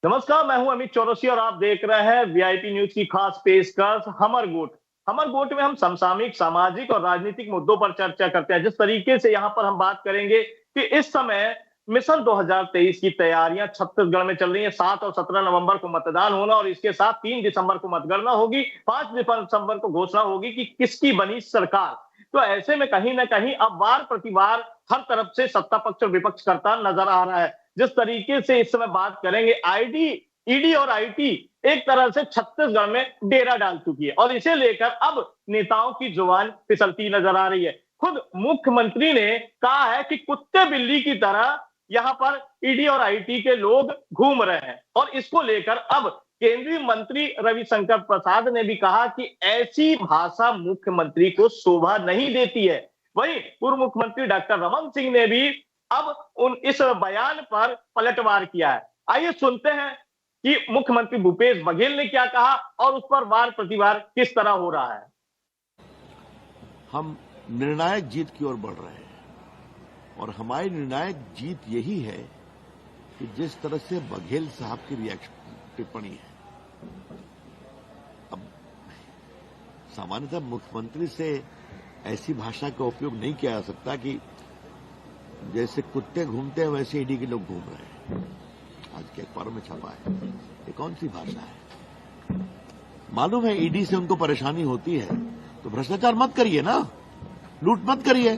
नमस्कार, मैं हूं अमित चौरसिया और आप देख रहे हैं वीआईपी न्यूज की खास पेशकश हमर गोट। हमर गोट में हम समसामयिक, सामाजिक और राजनीतिक मुद्दों पर चर्चा करते हैं। जिस तरीके से यहाँ पर हम बात करेंगे कि इस समय मिशन 2023 की तैयारियां छत्तीसगढ़ में चल रही हैं। 7 और 17 नवंबर को मतदान होना और इसके साथ 3 दिसंबर को मतगणना होगी। 5 दिसंबर को घोषणा होगी कि किसकी बनी सरकार। तो ऐसे में कहीं ना कहीं अब वार प्रतिवार हर तरफ से सत्ता पक्ष और विपक्ष करता नजर आ रहा है। जिस तरीके से इस समय बात करेंगे, आईडी ईडी और आईटी एक तरह से छत्तीसगढ़ में डेरा डाल चुकी है और इसे लेकर अब नेताओं की जुबान फिसलती नजर आ रही है। खुद मुख्यमंत्री ने कहा है कि कुत्ते बिल्ली की तरह यहां पर ईडी और आईटी के लोग घूम रहे हैं और इसको लेकर अब केंद्रीय मंत्री रविशंकर प्रसाद ने भी कहा कि ऐसी भाषा मुख्यमंत्री को शोभा नहीं देती है। वहीं पूर्व मुख्यमंत्री डॉक्टर रमन सिंह ने भी अब उन इस बयान पर पलटवार किया है। आइए सुनते हैं कि मुख्यमंत्री भूपेश बघेल ने क्या कहा और उस पर वार प्रतिवार किस तरह हो रहा है। हम निर्णायक जीत की ओर बढ़ रहे हैं और हमारी निर्णायक जीत यही है कि जिस तरह से बघेल साहब की रिएक्शन टिप्पणी है। अब सामान्यतः मुख्यमंत्री से ऐसी भाषा का उपयोग नहीं किया जा सकता कि जैसे कुत्ते घूमते हैं वैसे ईडी के लोग घूम रहे हैं। आज के अखबारों में छपा है। ये कौन सी भाषा है? मालूम है ईडी से उनको परेशानी होती है तो भ्रष्टाचार मत करिए ना, लूट मत करिए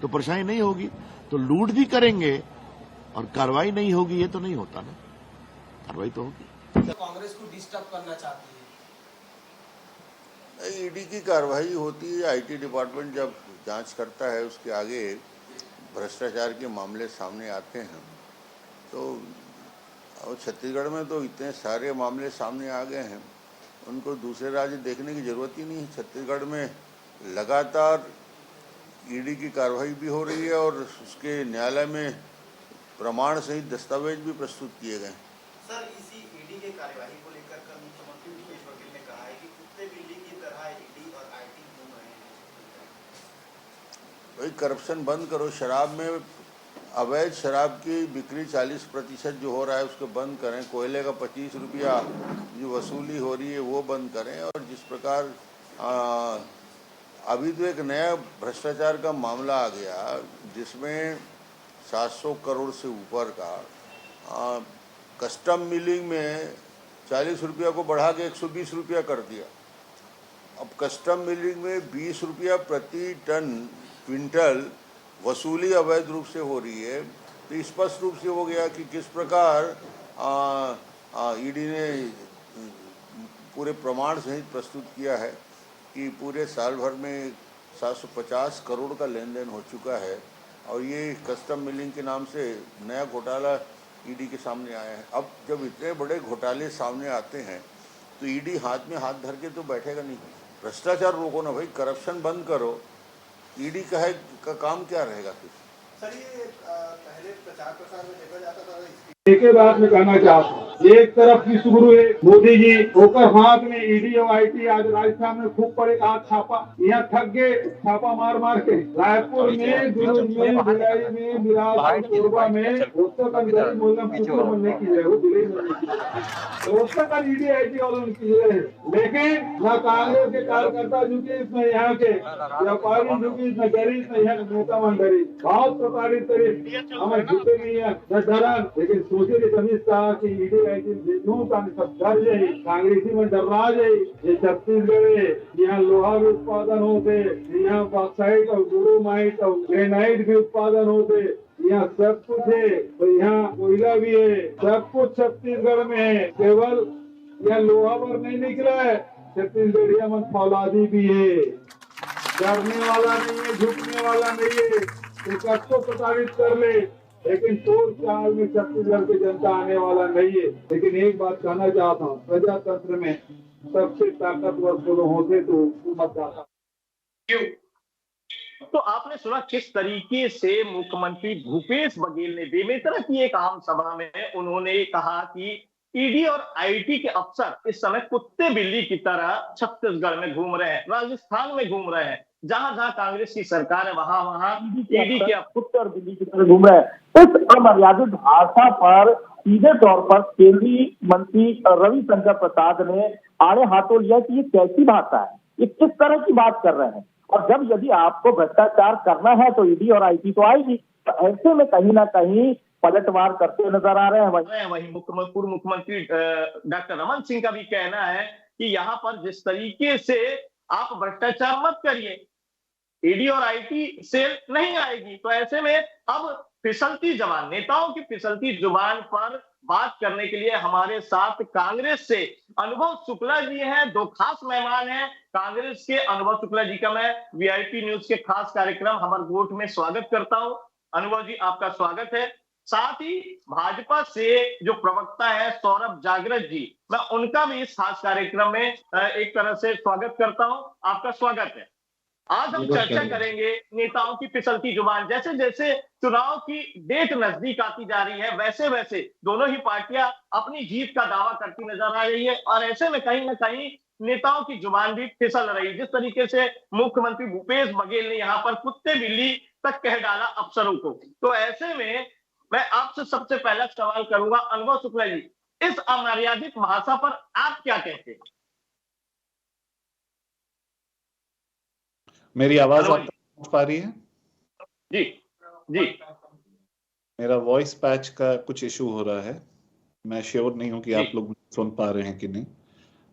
तो परेशानी नहीं होगी। तो लूट भी करेंगे और कार्रवाई नहीं होगी, ये तो नहीं होता ना। कार्रवाई तो होगी। कांग्रेस को डिस्टर्ब करना चाहती है। ईडी की कार्रवाई होती है, आईटी डिपार्टमेंट जब जांच करता है उसके आगे भ्रष्टाचार के मामले सामने आते हैं। तो और छत्तीसगढ़ में तो इतने सारे मामले सामने आ गए हैं, उनको दूसरे राज्य देखने की जरूरत ही नहीं है। छत्तीसगढ़ में लगातार ईडी की कार्रवाई भी हो रही है और उसके न्यायालय में प्रमाण सहित दस्तावेज भी प्रस्तुत किए गए। सर, इसी ईडी के कार्यवाही को लेकर कल मुख्यमंत्री भूपेश बघेल ने कहा है कि कुत्ते बिल्ली की तरह ईडी और आईटी घूम रहे हैं। भाई करप्शन बंद करो। शराब में अवैध शराब की बिक्री 40% जो हो रहा है उसको बंद करें। कोयले का 25 रुपया जो वसूली हो रही है वो बंद करें। और जिस प्रकार अभी तो एक नया भ्रष्टाचार का मामला आ गया जिसमें 700 करोड़ से ऊपर का कस्टम मिलिंग में 40 रुपया को बढ़ा के 120 रुपया कर दिया। अब कस्टम मिलिंग में 20 रुपया प्रति टन क्विंटल वसूली अवैध रूप से हो रही है। तो स्पष्ट रूप से हो गया कि किस प्रकार ईडी ने पूरे प्रमाण सहित प्रस्तुत किया है कि पूरे साल भर में 750 करोड़ का लेन देन हो चुका है। और ये कस्टम मिलिंग के नाम से नया घोटाला ईडी के सामने आया है। अब जब इतने बड़े घोटाले सामने आते हैं तो ईडी हाथ में हाथ धर के तो बैठेगा नहीं। भ्रष्टाचार रोको ना भाई, करप्शन बंद करो। ईडी का काम क्या रहेगा फिर? सर, ये पहले प्रचार प्रसार में देखा जाता था। एक ही बात में कहना चाहता हूँ, एक तरफ की सुगुरु है मोदी जी, होकर हाथ में ईडी और आईटी। आज राजस्थान में खूब पड़े हाथ छापा, यहाँ थक गए छापा मार मार के। रायपुर में, दुर्ग में, भिलाई में, बिलासपुर, कोरबा में उत्तर बनने की है, वो दिल्ली तो उत्तर ईडी आईटी वालों ने की है। लेकिन न कांग्रेस के कार्यकर्ता झुके, इसमें यहाँ के व्यापारी झुके, इसमें गरीब में यहाँ के नेता मंडली बहुत प्रताड़ित करे। हमें झुके नहीं है न डरन, लेकिन सोचे समझता कि ईडी कांग्रेसी में डरा जाए। ये छत्तीसगढ़ है, यहाँ लोहा भी उत्पादन होते, यहाँ बॉक्साइट और ग्रेनाइट और ग्रेनाइट भी उत्पादन होते, यहाँ सब कुछ है। तो यहाँ कोयला भी है, सब कुछ छत्तीसगढ़ में है। केवल यहाँ लोहा पर नहीं निकला है, छत्तीसगढ़िया में फौलादी भी है। डरने वाला नहीं है, झुकने वाला नहीं है। तो सबको प्रताड़ित कर ले, लेकिन 4 में छत्तीसगढ़ की जनता आने वाला नहीं है। लेकिन एक बात कहना चाहता हूँ, प्रजातंत्र में सबसे ताकतवर जो होते तो मतदाता। तो आपने सुना किस तरीके से मुख्यमंत्री भूपेश बघेल ने बेमेतरा की एक आम सभा में उन्होंने कहा कि ईडी और आईटी के अफसर इस समय कुत्ते बिल्ली की तरह छत्तीसगढ़ में घूम रहे हैं, राजस्थान में घूम रहे हैं। जहां जहां कांग्रेस की सरकार है वहां वहां ईडी के उत्तर और दिल्ली की तरफ घूम रहे हैं। इस अमर्यादित भाषा पर सीधे तौर पर केंद्रीय मंत्री रविशंकर प्रसाद ने आड़े हाथों लिया कि ये कैसी भाषा है, ये किस तरह की बात कर रहे हैं, और जब यदि आपको भ्रष्टाचार करना है तो ईडी और आईटी तो आएगी। तो ऐसे में कहीं ना कहीं पलटवार करते नजर आ रहे हैं। वहीं पूर्व मुख्यमंत्री डॉक्टर रमन सिंह का भी कहना है कि यहाँ पर जिस तरीके से आप भ्रष्टाचार मत करिए, ईडी और आईटी सेल नहीं आएगी। तो ऐसे में अब फिसलती जबान, नेताओं की फिसलती जुबान पर बात करने के लिए हमारे साथ कांग्रेस से अनुभव शुक्ला जी हैं। दो खास मेहमान हैं कांग्रेस के। अनुभव शुक्ला जी का मैं वीआईपी न्यूज के खास कार्यक्रम हमर गोठ में स्वागत करता हूं। अनुभव जी, आपका स्वागत है। साथ ही भाजपा से जो प्रवक्ता है सौरभ जागृत जी, मैं उनका भी इस खास कार्यक्रम में एक तरह से स्वागत करता हूं। आपका स्वागत है। आज हम चर्चा करेंगे नेताओं की फिसलती जुबान। जैसे जैसे चुनाव की डेट नजदीक आती जा रही है, वैसे वैसे दोनों ही पार्टियां अपनी जीत का दावा करती नजर आ रही है, और ऐसे में कहीं ना कहीं नेताओं की जुबान भी फिसल रही है। जिस तरीके से मुख्यमंत्री भूपेश बघेल ने यहाँ पर कुत्ते बिल्ली तक कह डाला अफसरों को, तो ऐसे में मैं आपसे सबसे पहला सवाल करूंगा अनुभव शुक्ला जी, इस अमर्यादित भाषा पर आप क्या कहते हैं? मेरी आवाज आप तक पहुंच पा रही है? जी जी। मेरा वॉइस पैच का कुछ इशू हो रहा है, मैं श्योर नहीं हूं कि आप लोग सुन पा रहे हैं कि नहीं।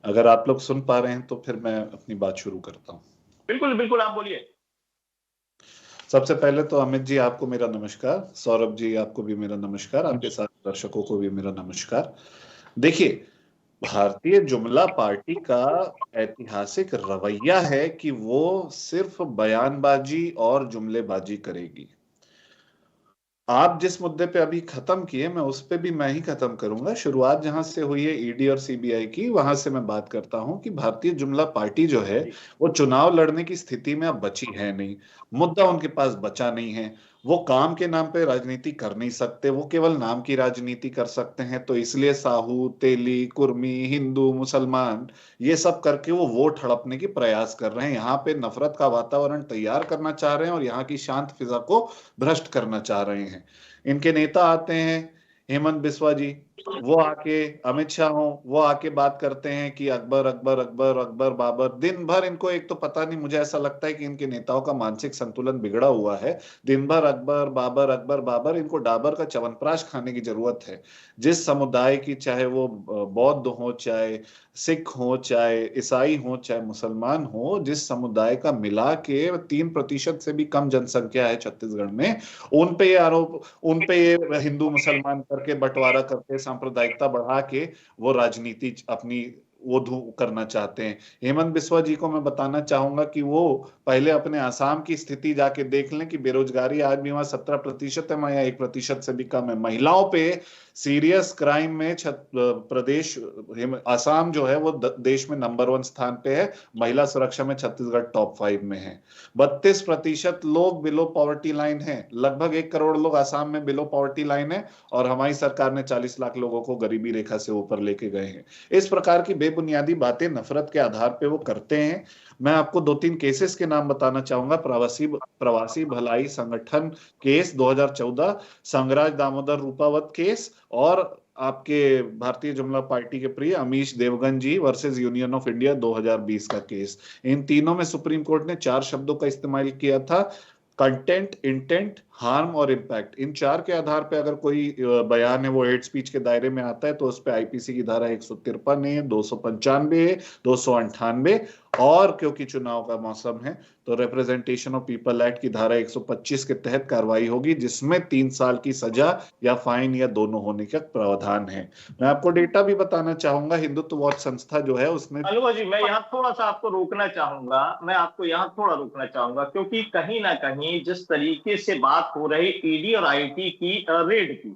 अगर आप लोग सुन पा रहे हैं तो फिर मैं अपनी बात शुरू करता हूं। बिल्कुल बिल्कुल, आप बोलिए। सबसे पहले तो अमित जी आपको मेरा नमस्कार, सौरभ जी आपको भी मेरा नमस्कार, आपके साथ दर्शकों को भी मेरा नमस्कार। देखिए, भारतीय जुमला पार्टी का ऐतिहासिक रवैया है कि वो सिर्फ बयानबाजी और जुमलेबाजी करेगी। आप जिस मुद्दे पे अभी खत्म किए, मैं उस पे भी मैं ही खत्म करूंगा। शुरुआत जहां से हुई है ईडी और सीबीआई की, वहां से मैं बात करता हूं कि भारतीय जुमला पार्टी जो है वो चुनाव लड़ने की स्थिति में अब बची है नहीं। मुद्दा उनके पास बचा नहीं है। वो काम के नाम पे राजनीति कर नहीं सकते, वो केवल नाम की राजनीति कर सकते हैं। तो इसलिए साहू, तेली, कुर्मी, हिंदू, मुसलमान, ये सब करके वो वोट हड़पने की प्रयास कर रहे हैं। यहाँ पे नफरत का वातावरण तैयार करना चाह रहे हैं और यहाँ की शांत फिजा को भ्रष्ट करना चाह रहे हैं। इनके नेता आते हैं हेमंत बिस्वा जी, वो आके, अमित शाह हो, वो आके बात करते हैं कि अकबर अकबर अकबर अकबर बाबर। दिन भर इनको, एक तो पता नहीं, मुझे ऐसा लगता है कि इनके नेताओं का मानसिक संतुलन बिगड़ा हुआ है। दिन भर अकबर बाबर अकबर बाबर। इनको डाबर का च्यवनप्राश खाने की जरूरत है। जिस समुदाय की, चाहे वो बौद्ध हो, चाहे सिख हो, चाहे ईसाई हो, चाहे मुसलमान हो, जिस समुदाय का मिला के 3% से भी कम जनसंख्या है छत्तीसगढ़ में, उन पे ये आरोप, उन पे ये हिंदू मुसलमान करके बंटवारा करके सांप्रदायिकता बढ़ा के वो राजनीति अपनी वो करना चाहते हैं। हेमंत बिस्वा जी को मैं बताना चाहूंगा कि वो पहले अपने आसाम की स्थिति जाके देख लें कि बेरोजगारी आज भी वहां 17% है, वहां 1% से भी कम है। महिलाओं पे सीरियस क्राइम में प्रदेश आसाम जो है वो देश में नंबर 1 स्थान पे है। महिला सुरक्षा में छत्तीसगढ़ टॉप 5 में है। 32% लोग बिलो पॉवर्टी लाइन है। लगभग 1 करोड़ लोग आसाम में बिलो पॉवर्टी लाइन है, और हमारी सरकार ने 40 लाख लोगों को गरीबी रेखा से ऊपर लेके गए हैं। इस प्रकार की बेबुनियादी बातें नफरत के आधार पे वो करते हैं। मैं आपको 2-3 केसेस के नाम बताना चाहूंगा। प्रवासी भलाई संगठन केस 2014, संगराज दामोदर रूपावत केस, और आपके भारतीय जुमला पार्टी के प्रिय अमीश देवगन जी वर्सेस यूनियन ऑफ इंडिया 2020 का केस। इन तीनों में सुप्रीम कोर्ट ने 4 शब्दों का इस्तेमाल किया था: कंटेंट, इंटेंट, हार्म और इम्पैक्ट। इन 4 के आधार पे अगर कोई बयान है वो हेट स्पीच के दायरे में आता है तो उस पे आईपीसी की धारा 153 है, 295 है, 298, और क्योंकि चुनाव का मौसम है तो रिप्रेजेंटेशन ऑफ पीपल एक्ट की धारा 125 के तहत कार्रवाई होगी, जिसमें 3 साल की सजा या फाइन या दोनों होने का प्रावधान है। मैं आपको डेटा भी बताना चाहूंगा। हिंदुत्व वॉच संस्था जो है उसने, अनुभव जी, मैं यहाँ थोड़ा सा आपको रोकना चाहूंगा। मैं आपको यहाँ थोड़ा रोकना चाहूंगा क्योंकि कहीं ना कहीं जिस तरीके से बात हो रही ईडी और आईटी की रेड की,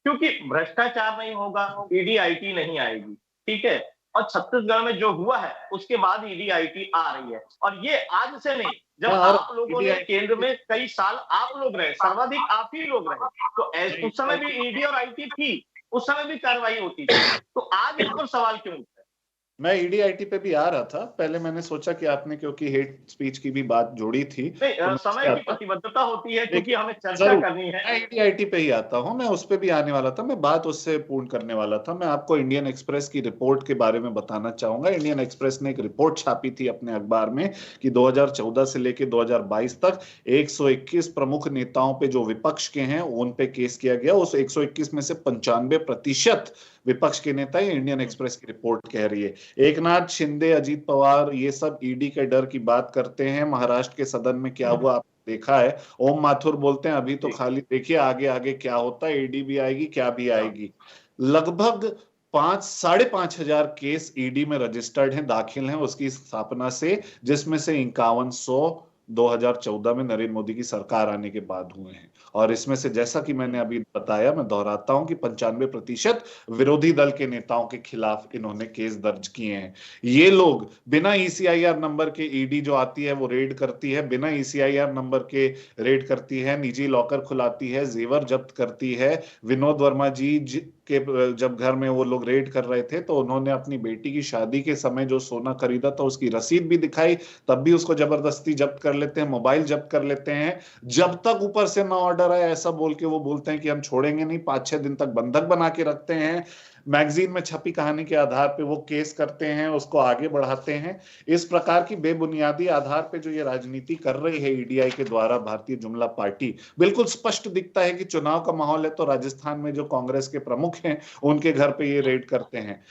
क्योंकि भ्रष्टाचार नहीं होगा, ईडी आईटी नहीं आएगी, ठीक है। और छत्तीसगढ़ में जो हुआ है उसके बाद ईडी आईटी आ रही है, और ये आज से नहीं। जब आप लोगों ने केंद्र में कई साल आप लोग रहे, सर्वाधिक आप ही लोग रहे, तो उस समय भी ईडी और आईटी थी, उस समय भी कार्रवाई होती थी। तो आज इस पर सवाल क्यों उठता है? मैं ईडी-आईटी पे भी आ रहा था। पहले मैंने सोचा कि आपने क्योंकि हेट स्पीच की भी बात जोड़ी थी, नहीं, तो समय की प्रतिबद्धता होती है क्योंकि हमें चर्चा करनी है। मैं ईडी-आईटी पे ही आता हूं, मैं उस पे भी आने वाला था, मैं बात उससे पूर्ण करने वाला था। मैं आपको इंडियन एक्सप्रेस की रिपोर्ट के बारे में बताना चाहूंगा। इंडियन एक्सप्रेस ने एक रिपोर्ट छापी थी अपने अखबार में कि 2014 से लेकर 2022 तक 121 प्रमुख नेताओं पे जो विपक्ष के हैं उन पे केस किया गया। उस 121 में से 95% विपक्ष के नेता, ये इंडियन एक्सप्रेस की रिपोर्ट कह रही है। एकनाथ शिंदे, अजीत पवार, ये सब ईडी के डर की बात करते हैं। महाराष्ट्र के सदन में क्या हुआ आप देखा है। ओम माथुर बोलते हैं अभी तो खाली देखिए आगे आगे क्या होता है, ईडी भी आएगी क्या भी आएगी। लगभग 5,500 केस ईडी में रजिस्टर्ड हैं, दाखिल हैं उसकी स्थापना से, जिसमें से 5100 2014 में नरेंद्र मोदी की सरकार आने के बाद हुए हैं। और इसमें से जैसा कि मैंने अभी बताया, मैं दोहराता हूं कि 95% विरोधी दल के नेताओं के खिलाफ इन्होंने केस दर्ज किए हैं। ये लोग बिना ईसीआईआर नंबर के, ईडी जो आती है वो रेड करती है, बिना ईसीआईआर नंबर के रेड करती है, निजी लॉकर खुलाती है, जेवर जब्त करती है। विनोद वर्मा जी के जब घर में वो लोग रेड कर रहे थे तो उन्होंने अपनी बेटी की शादी के समय जो सोना खरीदा था उसकी रसीद भी दिखाई, तब भी उसको जबरदस्ती जब्त कर लेते हैं, मोबाइल जब्त कर लेते हैं। जब तक ऊपर से ना ऑर्डर आए ऐसा बोल के वो बोलते हैं कि हम छोड़ेंगे नहीं, 5-6 दिन तक बंधक बना के रखते हैं। मैगजीन में छपी कहानी के आधार पे वो केस करते हैं, उसको आगे बढ़ाते हैं। इस प्रकार की बेबुनियादी आधार पे जो ये राजनीति कर रही है ईडीआई के द्वारा भारतीय जुमला पार्टी, बिल्कुल स्पष्ट दिखता है कि चुनाव का माहौल है तो राजस्थान में जो कांग्रेस के प्रमुख हैं उनके घर पे ये रेड करते हैं।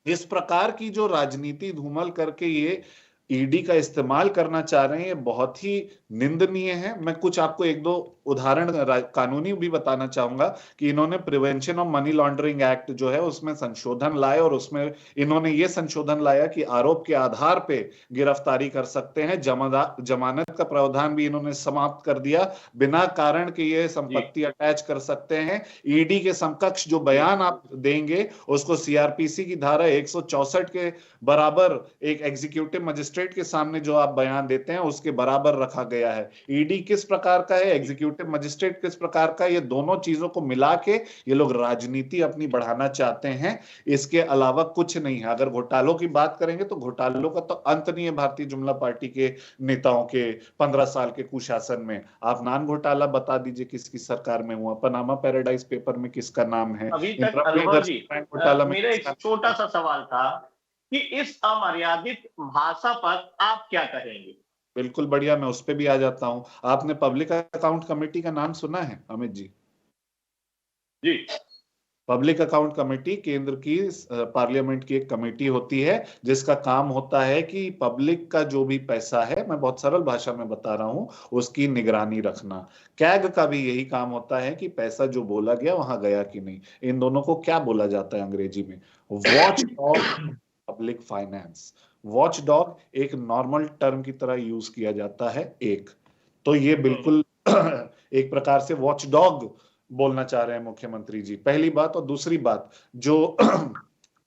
इस प्रकार की जो राजनीति धूमल करके ये ईडी का इस्तेमाल करना चाह रहे हैं, ये बहुत ही निंदनीय है। मैं कुछ आपको एक दो उदाहरण कानूनी भी बताना चाहूंगा कि इन्होंने prevention of money laundering act जो है उसमें संशोधन लाए, और उसमें इन्होंने ये संशोधन लाया कि आरोप के आधार पे गिरफ्तारी कर सकते हैं। जमानत का प्रावधान भी इन्होंने समाप्त कर दिया। बिना कारण के ये संपत्ति अटैच कर सकते हैं। ईडी के समकक्ष जो बयान आप देंगे उसको सीआरपीसी की धारा 164 के बराबर, एक एग्जीक्यूटिव मजिस्ट्रेट के सामने जो आप बयान देते हैं उसके बराबर रखा गया है। ईडी किस प्रकार का है, एग्जीक्यूटिव मजिस्ट्रेट किस प्रकार का, ये दोनों चीजों को मिला के ये लोग राजनीति अपनी बढ़ाना चाहते हैं। इसके अलावा कुछ नहीं है। अगर घोटालों की बात करेंगे तो घोटालों का तो अंत नहीं है भारतीय जुमला पार्टी के नेताओं के 15 साल के कुशासन में। आप नान घोटाला बता दीजिए किसकी सरकार में हुआ, पनामा पैराडाइज पेपर में किसका नाम है, अभी तक अनुभव जी, मेरा एक छोटा सा सवाल था कि इस अमर्यादित भाषा पर आप क्या कहेंगे। बिल्कुल बढ़िया, मैं उस पर भी आ जाता हूं। आपने पब्लिक अकाउंट कमेटी का नाम सुना है अमित जी? जी, पब्लिक अकाउंट कमेटी केंद्र की पार्लियामेंट की एक कमेटी होती है जिसका काम होता है कि पब्लिक का जो भी पैसा है, मैं बहुत सरल भाषा में बता रहा हूं, उसकी निगरानी रखना। कैग का भी यही काम होता है कि पैसा जो बोला गया वहां गया कि नहीं। इन दोनों को क्या बोला जाता है अंग्रेजी में? Watch dog public finance. Watch dog एक नॉर्मल टर्म की तरह यूज किया जाता है एक, तो ये बिल्कुल एक प्रकार से वॉच डॉग बोलना चाह रहे हैं मुख्यमंत्री जी, पहली बात। और दूसरी बात, जो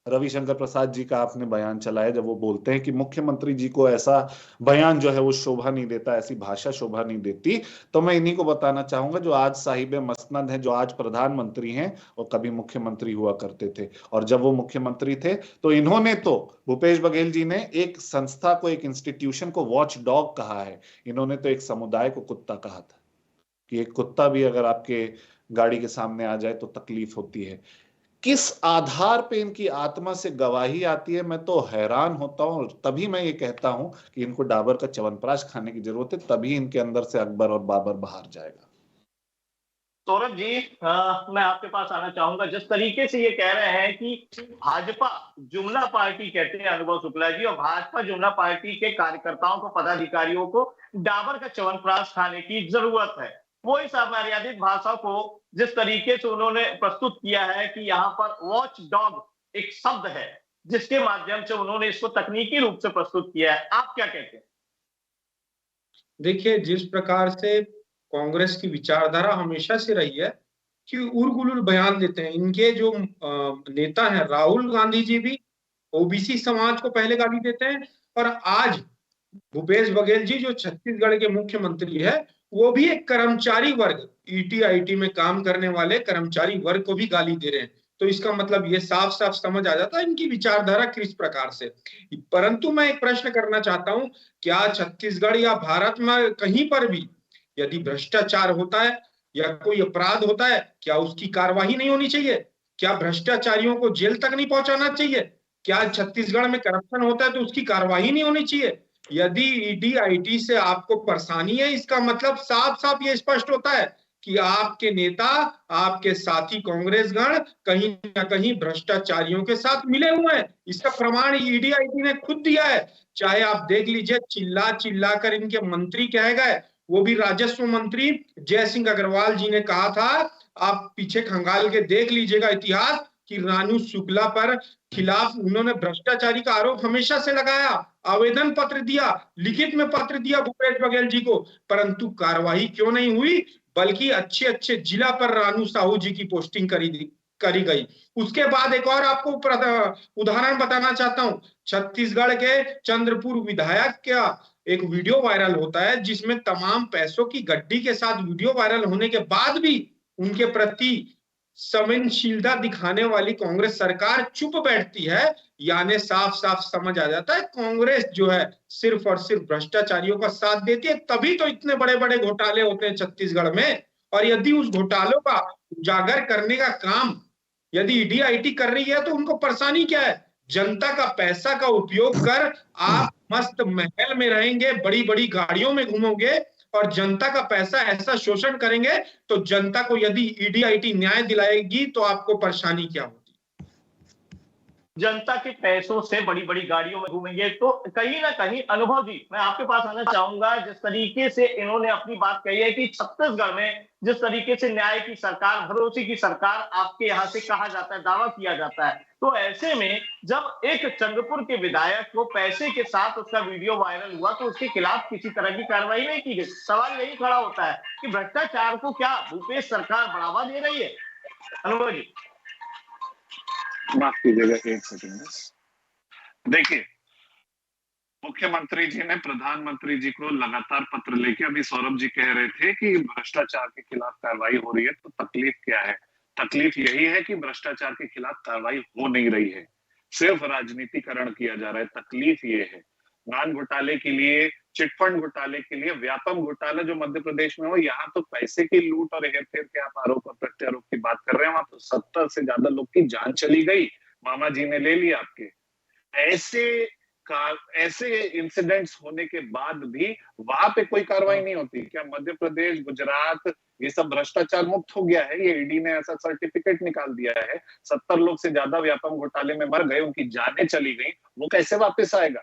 रविशंकर प्रसाद जी का आपने बयान चलाया, जब वो बोलते हैं कि मुख्यमंत्री जी को ऐसा बयान जो है वो शोभा नहीं देता, ऐसी भाषा शोभा नहीं देती, तो मैं इन्हीं को बताना चाहूंगा जो आज साहिब मसनद हैं, जो आज प्रधानमंत्री हैं और कभी मुख्यमंत्री हुआ करते थे। और जब वो मुख्यमंत्री थे तो इन्होंने तो, भूपेश बघेल जी ने एक संस्था को, एक इंस्टीट्यूशन को वॉच डॉग कहा है। इन्होंने तो एक समुदाय को कुत्ता कहा था कि एक कुत्ता भी अगर आपके गाड़ी के सामने आ जाए तो तकलीफ होती है। किस आधार पे इनकी आत्मा से गवाही आती है, मैं तो हैरान होता हूं। तभी मैं ये कहता हूं कि इनको डाबर का च्यवनप्राश खाने की जरूरत है, तभी इनके अंदर से अकबर और बाबर बाहर जाएगा। सौरभ जी, मैं आपके पास आना चाहूंगा। जिस तरीके से ये कह रहे हैं कि भाजपा जुमला पार्टी, कहते हैं अनुभव शुक्ला जी, और भाजपा जुमला पार्टी के कार्यकर्ताओं को, पदाधिकारियों को डाबर का च्यवनप्राश खाने की जरूरत है। वो इस अमर्यादित भाषा को जिस तरीके से उन्होंने प्रस्तुत किया है कि यहाँ पर वॉच डॉग एक शब्द है, जिसके माध्यम से उन्होंने इसको तकनीकी रूप से प्रस्तुत किया है, आप क्या कहते हैं? देखिए, जिस प्रकार से कांग्रेस की विचारधारा हमेशा से रही है कि उर्गुलुल बयान देते हैं, इनके जो नेता हैं राहुल गांधी जी भी ओबीसी समाज को पहले गाली देते हैं, और आज भूपेश बघेल जी जो छत्तीसगढ़ के मुख्यमंत्री है वो भी एक कर्मचारी वर्ग, ईटी आईटी में काम करने वाले कर्मचारी वर्ग को भी गाली दे रहे हैं। तो इसका मतलब ये साफ साफ समझ आ जाता है इनकी विचारधारा किस प्रकार से। परंतु मैं एक प्रश्न करना चाहता हूं, क्या छत्तीसगढ़ या भारत में कहीं पर भी यदि भ्रष्टाचार होता है या कोई अपराध होता है, क्या उसकी कार्यवाही नहीं होनी चाहिए? क्या भ्रष्टाचारियों को जेल तक नहीं पहुंचाना चाहिए? क्या छत्तीसगढ़ में करप्शन होता है तो उसकी कार्यवाही नहीं होनी चाहिए? यदि ईडी आईटी से आपको परेशानी है, इसका मतलब साफ साफ ये स्पष्ट होता है कि आपके नेता, आपके साथी कांग्रेसगण कहीं ना कहीं भ्रष्टाचारियों के साथ मिले हुए हैं। इसका प्रमाण ईडी आईटी ने खुद दिया है। चाहे आप देख लीजिए, चिल्ला चिल्ला कर इनके मंत्री कहे गए, वो भी राजस्व मंत्री जय सिंह अग्रवाल जी ने कहा था, आप पीछे खंगाल के देख लीजिएगा इतिहास, कि रानू शुक्ला पर खिलाफ उन्होंने भ्रष्टाचारी का आरोप हमेशा से लगाया, आवेदन पत्र दिया, लिखित में पत्र दिया भूपेश बघेल जी को, परंतु कार्रवाई क्यों नहीं हुई? बल्कि अच्छे अच्छे जिला पर रानू साहू जी की पोस्टिंग करी गई। उसके बाद एक और आपको उदाहरण बताना चाहता हूं, छत्तीसगढ़ के चंद्रपुर विधायक का एक वीडियो वायरल होता है जिसमें तमाम पैसों की गड्डी के साथ वीडियो वायरल होने के बाद भी उनके प्रति संवेदनशीलता दिखाने वाली कांग्रेस सरकार चुप बैठती है। यानी साफ साफ समझ आ जाता है कांग्रेस जो है सिर्फ और सिर्फ भ्रष्टाचारियों का साथ देती है, तभी तो इतने बड़े बड़े घोटाले होते हैं छत्तीसगढ़ में। और यदि उस घोटालों का उजागर करने का काम यदि ईडी आईटी कर रही है तो उनको परेशानी क्या है? जनता का पैसा का उपयोग कर आप मस्त महल में रहेंगे, बड़ी बड़ी गाड़ियों में घूमोगे और जनता का पैसा ऐसा शोषण करेंगे, तो जनता को यदि ईडी आईटी न्याय दिलाएगी तो आपको परेशानी क्या होगी? जनता के पैसों से बड़ी बड़ी गाड़ियों में घूमेंगे। तो कहीं ना कहीं अनुभव जी, मैं आपके पास आना चाहूंगा। जिस तरीके से इन्होंने अपनी बात कही है कि छत्तीसगढ़ में जिस तरीके से न्याय की सरकार, भरोसे की सरकार आपके यहाँ से कहा जाता है, दावा किया जाता है, तो ऐसे में जब एक चंद्रपुर के विधायक को पैसे के साथ उसका वीडियो वायरल हुआ तो उसके खिलाफ किसी तरह की कार्रवाई नहीं की गई। सवाल यही खड़ा होता है कि भ्रष्टाचार को क्या भूपेश सरकार बढ़ावा दे रही है? अनुभव जी, माफ कीजिएगा एक सेकंड। देखिए, मुख्यमंत्री जी ने प्रधानमंत्री जी को लगातार पत्र लेके, अभी सौरभ जी कह रहे थे कि भ्रष्टाचार के खिलाफ कार्रवाई हो रही है, तो तकलीफ क्या है? तकलीफ यही है कि भ्रष्टाचार के खिलाफ कार्रवाई हो नहीं रही है, सिर्फ राजनीतिकरण किया जा रहा है। तकलीफ ये है, नान घोटाले के लिए, चिटफंड घोटाले के लिए, व्यापम घोटाला जो मध्य प्रदेश में हो, यहाँ तो पैसे की लूट और हेरफेर के आप आरोप और प्रत्यारोप की बात कर रहे हैं, वहां तो 70 से ज्यादा लोग की जान चली गई, मामा जी ने ले लिया आपके। ऐसे इंसिडेंट्स होने के बाद भी वहां पे कोई कार्रवाई नहीं होती। क्या मध्य प्रदेश, गुजरात ये सब भ्रष्टाचार मुक्त हो गया है? ये ईडी ने ऐसा सर्टिफिकेट निकाल दिया है, 70 लोग से ज्यादा व्यापम घोटाले में मर गए, उनकी जानें चली गई, वो कैसे वापस आएगा?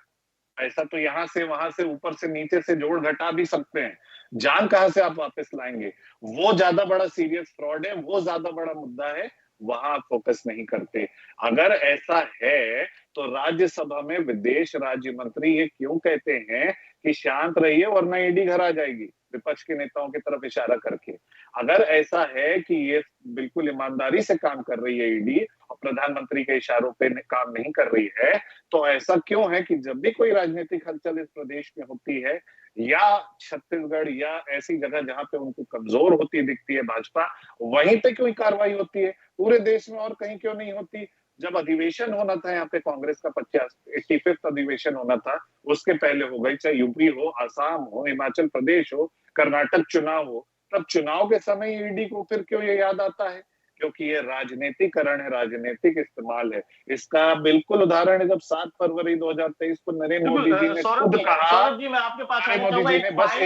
ऐसा तो यहाँ से वहां से ऊपर से नीचे से जोड़ घटा भी सकते हैं, जान कहां से आप वापस लाएंगे? वो ज्यादा बड़ा सीरियस फ्रॉड है, वो ज्यादा बड़ा मुद्दा है, वहां आप फोकस नहीं करते। अगर ऐसा है तो राज्यसभा में विदेश राज्य मंत्री ये क्यों कहते हैं कि शांत रहिए वरना ईडी घर आ जाएगी, विपक्ष के नेताओं की तरफ इशारा करके? अगर ऐसा है कि ये बिल्कुल ईमानदारी से काम कर रही है ईडी और प्रधानमंत्री के इशारों पे काम नहीं कर रही है, तो ऐसा क्यों है कि जब भी कोई राजनीतिक हलचल इस प्रदेश में होती है या छत्तीसगढ़ या ऐसी जगह जहां पे उनको कमजोर होती दिखती है भाजपा, वहीं पे क्यों कार्रवाई होती है? पूरे देश में और कहीं क्यों नहीं होती? जब अधिवेशन होना था यहाँ पे कांग्रेस का 85वां अधिवेशन होना था, उसके पहले हो गई, चाहे यूपी हो, असम हो, हिमाचल प्रदेश हो, कर्नाटक चुनाव हो, तब चुनाव के समय ईडी को फिर क्यों ये याद आता है? क्योंकि ये राजनीतिकरण है, राजनीतिक इस्तेमाल है। इसका बिल्कुल उदाहरण है जब 7 फरवरी 2023 को नरेंद्र मोदी जी ने खुद कहा। सौरभ जी, मैं आपके पास आना चाहूंगा, एक बात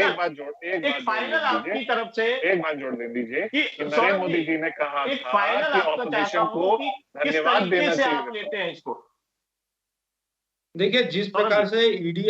जोड़ दीजिए कि नरेंद्र मोदी जी ने कहा था कि ऑपोजिशन को धन्यवाद देना चाहिए इसको। देखिए, जिस प्रकार से ईडी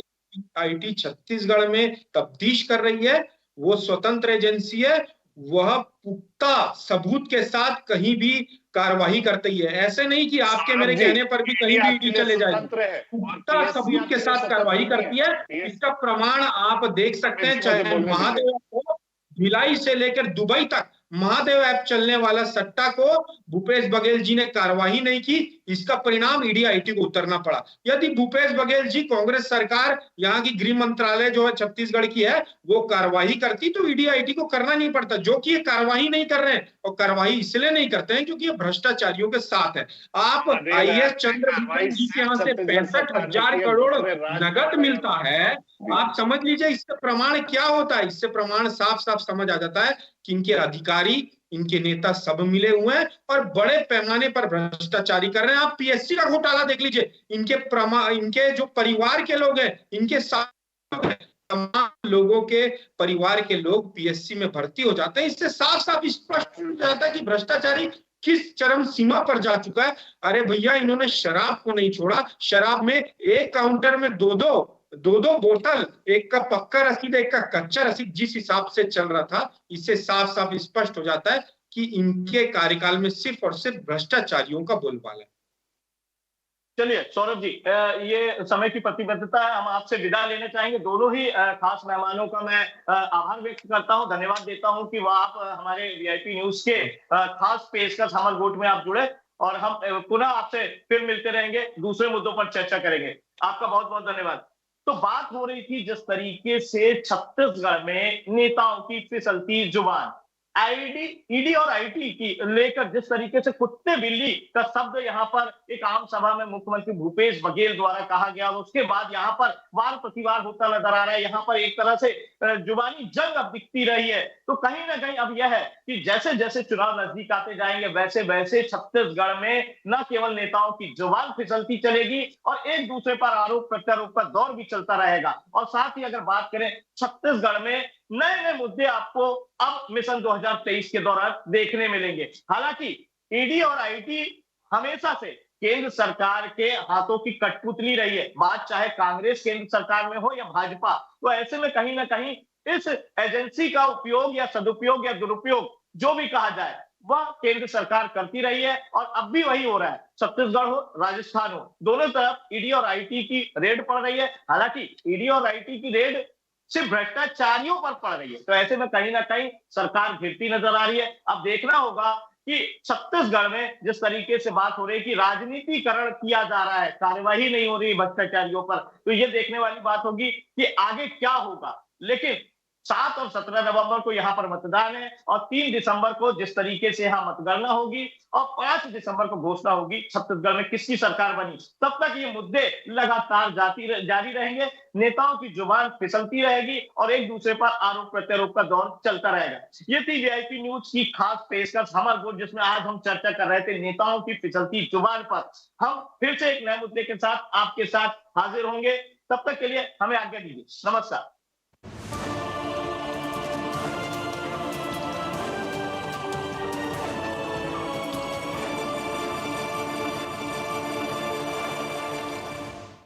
आईटी छत्तीसगढ़ में तफ्तीश कर रही है, वो स्वतंत्र एजेंसी है, वह पुख्ता सबूत के साथ कहीं भी कार्यवाही करती है। ऐसे नहीं कि आपके मेरे कहने पर भी कहीं भी ईडी चले जाएगी, पुख्ता सबूत के साथ कार्यवाही करती है। इसका प्रमाण आप देख सकते हैं, चाहे महादेव को भिलाई से लेकर दुबई तक महादेव ऐप चलने वाला सट्टा को भूपेश बघेल जी ने कार्रवाई नहीं की, इसका परिणाम ईडी आईटी को उतरना पड़ा। यदि भूपेश बघेल जी, कांग्रेस सरकार, यहाँ की गृह मंत्रालय जो है छत्तीसगढ़ की है, वो कार्रवाई करती तो ईडी आईटी को करना नहीं पड़ता, जो कि ये कार्रवाई नहीं कर रहे हैं। और कार्रवाई इसलिए नहीं करते हैं क्योंकि ये भ्रष्टाचारियों के साथ है। आप आईएएस चंद्रभूषण जी के यहाँ से 65,000 करोड़ नगद मिलता है, आप समझ लीजिए इससे प्रमाण क्या होता है। इससे प्रमाण साफ साफ समझ आ जाता है कि इनके अधिकारी, इनके नेता सब मिले हुए हैं और बड़े पैमाने पर भ्रष्टाचारी कर रहे हैं। आप पीएससी का घोटाला देख लीजिए, इनके जो परिवार के लोग हैं, इनके साथ तमाम लोगों के परिवार के लोग पीएससी में भर्ती हो जाते हैं। इससे साफ साफ स्पष्ट हो जाता है कि भ्रष्टाचारी किस चरम सीमा पर जा चुका है। अरे भैया, इन्होंने शराब को नहीं छोड़ा, शराब में एक काउंटर में दो दो बोतल, एक का पक्का रसीद, एक का कच्चा रसीद, जिस हिसाब से चल रहा था, इससे साफ साफ स्पष्ट हो जाता है कि इनके कार्यकाल में सिर्फ और सिर्फ भ्रष्टाचारियों का बोलबाला है। चलिए सौरभ जी, ये समय की प्रतिबद्धता है, हम आपसे विदा लेने चाहेंगे। दोनों ही खास मेहमानों का मैं आभार व्यक्त करता हूं, धन्यवाद देता हूं कि वह आप हमारे वीआईपी न्यूज के खास पेशकश हमर गोट में आप जुड़े, और हम पुनः आपसे फिर मिलते रहेंगे, दूसरे मुद्दों पर चर्चा करेंगे। आपका बहुत बहुत धन्यवाद। तो बात हो रही थी जिस तरीके से छत्तीसगढ़ में नेताओं की फिसलती जुबान, ईडी और आईटी की लेकर जिस तरीके से कुत्ते बिल्ली का शब्द यहाँ पर एक आम सभा में मुख्यमंत्री भूपेश बघेल द्वारा कहा गया, और उसके बाद यहाँ पर वार प्रतिवार होता नजर आ रहा है। यहाँ पर एक तरह से जुबानी जंग अब दिखती रही है। तो कहीं ना कहीं अब यह है कि जैसे जैसे चुनाव नजदीक आते जाएंगे, वैसे वैसे छत्तीसगढ़ में न केवल नेताओं की जुबान फिसलती चलेगी और एक दूसरे पर आरोप प्रत्यारोप का दौर भी चलता रहेगा। और साथ ही अगर बात करें छत्तीसगढ़ में नए नए मुद्दे आपको अब मिशन 2023 के दौरान देखने मिलेंगे। हालांकि ईडी और आईटी हमेशा से केंद्र सरकार के हाथों की कठपुतली रही है, बात चाहे कांग्रेस केंद्र सरकार में हो या भाजपा। तो ऐसे में कहीं ना कहीं इस एजेंसी का उपयोग या सदुपयोग या दुरुपयोग जो भी कहा जाए, वह केंद्र सरकार करती रही है, और अब भी वही हो रहा है। छत्तीसगढ़ हो, राजस्थान हो, दोनों तरफ ईडी और आईटी की रेड पड़ रही है। हालांकि ईडी और आईटी की रेड सिर्फ भ्रष्टाचारियों पर पड़ रही है, तो ऐसे में कहीं ना कहीं सरकार घिरती नजर आ रही है। अब देखना होगा कि छत्तीसगढ़ में जिस तरीके से बात हो रही है कि राजनीतिकरण किया जा रहा है, कार्यवाही नहीं हो रही भ्रष्टाचारियों पर, तो ये देखने वाली बात होगी कि आगे क्या होगा। लेकिन 7 और 17 नवंबर को यहाँ पर मतदान है, और 3 दिसंबर को जिस तरीके से यहाँ मतगणना होगी, और 5 दिसंबर को घोषणा होगी छत्तीसगढ़ में किसकी सरकार बनी। तब तक ये मुद्दे लगातार जारी रहेंगे, नेताओं की जुबान फिसलती रहेगी और एक दूसरे पर आरोप प्रत्यारोप का दौर चलता रहेगा। ये थी वीआईपी न्यूज की खास पेशकश हमर गोट, जिसमें आज हम चर्चा कर रहे थे नेताओं की फिसलती जुबान पर। हम फिर से एक नए मुद्दे के साथ आपके साथ हाजिर होंगे, तब तक के लिए हमें आज्ञा दीजिए। नमस्कार।